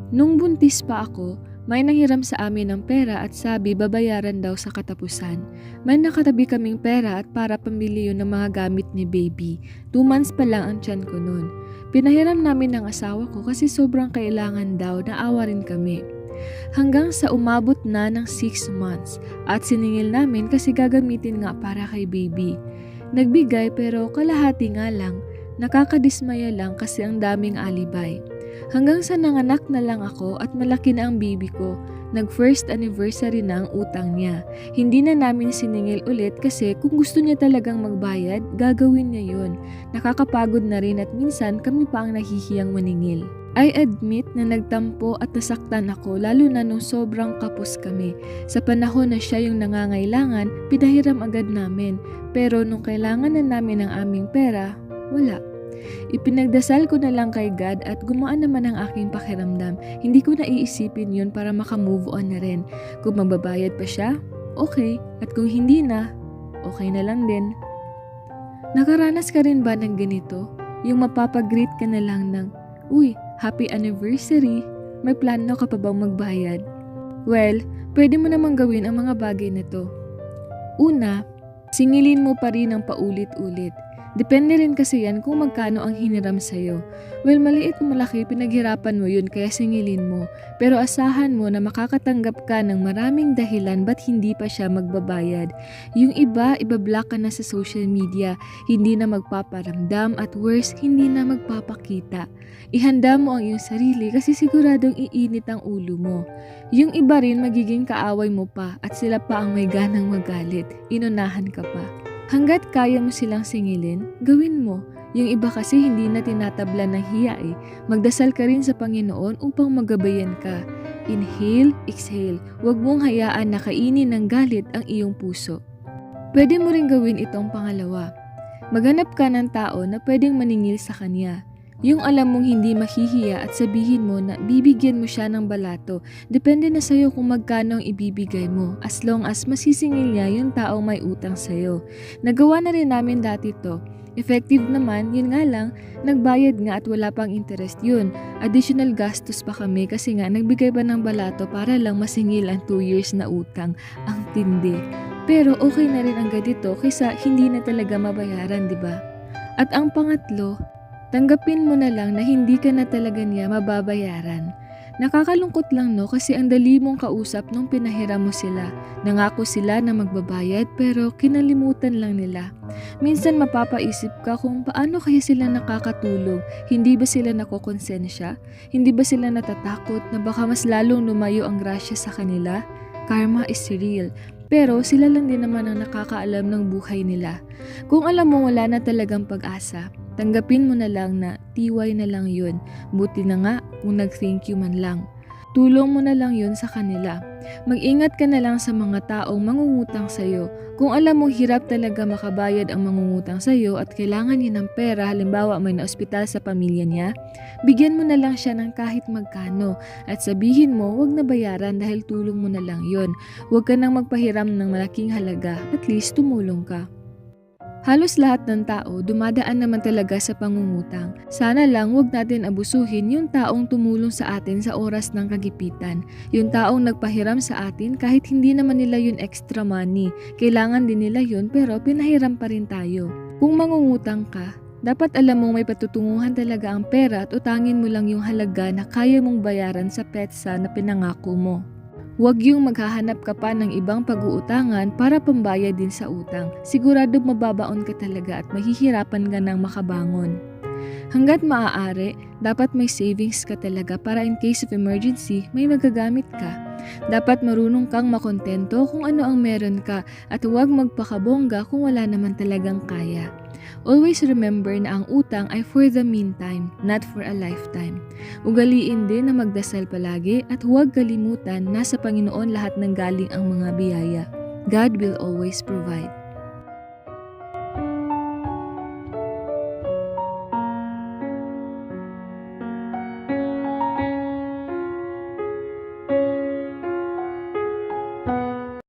Nung buntis pa ako, may nanghiram sa amin ng pera at sabi babayaran daw sa katapusan. May nakatabi kaming pera at para pambili yun ng mga gamit ni baby. 2 months pa lang ang tiyan ko nun. Pinahiram namin ng asawa ko kasi sobrang kailangan daw, naawa rin kami. Hanggang sa umabot na ng 6 months at siningil namin kasi gagamitin nga para kay baby. Nagbigay pero kalahati nga lang, nakakadismaya lang kasi ang daming alibay. Hanggang sa nanganak na lang ako at malaki na ang baby ko, nag-first anniversary na ang utang niya. Hindi na namin siningil ulit kasi kung gusto niya talagang magbayad, gagawin niya yun. Nakakapagod na rin at minsan kami pa ang nahihiyang maningil. I admit na nagtampo at nasaktan ako lalo na nung sobrang kapos kami. Sa panahon na siya yung nangangailangan, pinahiram agad namin. Pero nung kailangan na namin ang aming pera, wala. Ipinagdasal ko na lang kay God at gumaan naman ang aking pakiramdam. Hindi ko naiisipin yun para makamove on na rin. Kung magbabayad pa siya, okay. At kung hindi na, okay na lang din. Nakaranas ka rin ba ng ganito? Yung mapapag-greet ka na lang ng, "Uy, happy anniversary! May plano ka pa bang magbayad?" Well, pwede mo namang gawin ang mga bagay na to. Una, singilin mo pa rin ang paulit-ulit. Depende rin kasi yan kung magkano ang hiniram sa'yo. Well, maliit o malaki, pinaghirapan mo yun kaya singilin mo. Pero asahan mo na makakatanggap ka ng maraming dahilan ba't hindi pa siya magbabayad. Yung iba, ibablock ka na sa social media, hindi na magpaparamdam at worse, hindi na magpapakita. Ihanda mo ang iyong sarili kasi siguradong iinit ang ulo mo. Yung iba rin magiging kaaway mo pa at sila pa ang may ganang magalit. Inunahan ka pa. Hanggat kaya mo silang singilin, gawin mo. Yung iba kasi hindi na tinatabla ng hiya eh. Magdasal ka rin sa Panginoon upang magabayan ka. Inhale, exhale. Huwag mong hayaan na kainin ng galit ang iyong puso. Pwede mo rin gawin itong pangalawa. Maghanap ka ng tao na pwedeng maningil sa kanya. Yung alam mong hindi mahihiya at sabihin mo na bibigyan mo siya ng balato. Depende na sa'yo kung magkano ang ibibigay mo as long as masisingil niya yung taong may utang sa'yo. Nagawa na rin namin dati to. Effective naman, yun nga lang, nagbayad nga at wala pang interest yun. Additional gastos pa kami kasi nga nagbigay pa ng balato para lang masingil ang 2 years na utang. Ang tindi. Pero okay na rin ang ganito kaysa hindi na talaga mabayaran, di ba? At ang pangatlo, tanggapin mo na lang na hindi ka na talaga niya mababayaran. Nakakalungkot lang no kasi ang dali mong kausap nung pinahiram mo sila. Nangako sila na magbabayad pero kinalimutan lang nila. Minsan mapapaisip ka kung paano kaya sila nakakatulog. Hindi ba sila nakokonsensya? Hindi ba sila natatakot na baka mas lalong lumayo ang grasya sa kanila? Karma is real. Pero sila lang din naman ang nakakaalam ng buhay nila. Kung alam mo wala na talagang pag-asa, tanggapin mo na lang na tiway na lang yun. Buti na nga kung nag-thank you man lang. Tulong mo na lang yun sa kanila. Mag-ingat ka na lang sa mga taong mangungutang sa'yo. Kung alam mo hirap talaga makabayad ang mangungutang sa'yo at kailangan niya ng pera, halimbawa may na-ospital sa pamilya niya, bigyan mo na lang siya ng kahit magkano at sabihin mo wag na bayaran dahil tulong mo na lang yun. Huwag ka nang magpahiram ng malaking halaga, at least tumulong ka. Halos lahat ng tao dumadaan naman talaga sa pangungutang. Sana lang wag natin abusuhin yung taong tumulong sa atin sa oras ng kagipitan. Yung taong nagpahiram sa atin kahit hindi naman nila yun extra money. Kailangan din nila yun pero pinahiram pa rin tayo. Kung mangungutang ka, dapat alam mong may patutunguhan talaga ang pera at utangin mo lang yung halaga na kaya mong bayaran sa petsa na pinangako mo. Huwag yung maghahanap ka pa ng ibang pag-uutangan para pambayad din sa utang. Siguradong mababaon ka talaga at mahihirapan ka ng makabangon. Hanggat maaari, dapat may savings ka talaga para in case of emergency, may magagamit ka. Dapat marunong kang makontento kung ano ang meron ka at huwag magpakabongga kung wala naman talagang kaya. Always remember na ang utang ay for the meantime, not for a lifetime. Ugaliin din na magdasal palagi at huwag kalimutan na sa Panginoon lahat ng galing ang mga biyaya. God will always provide.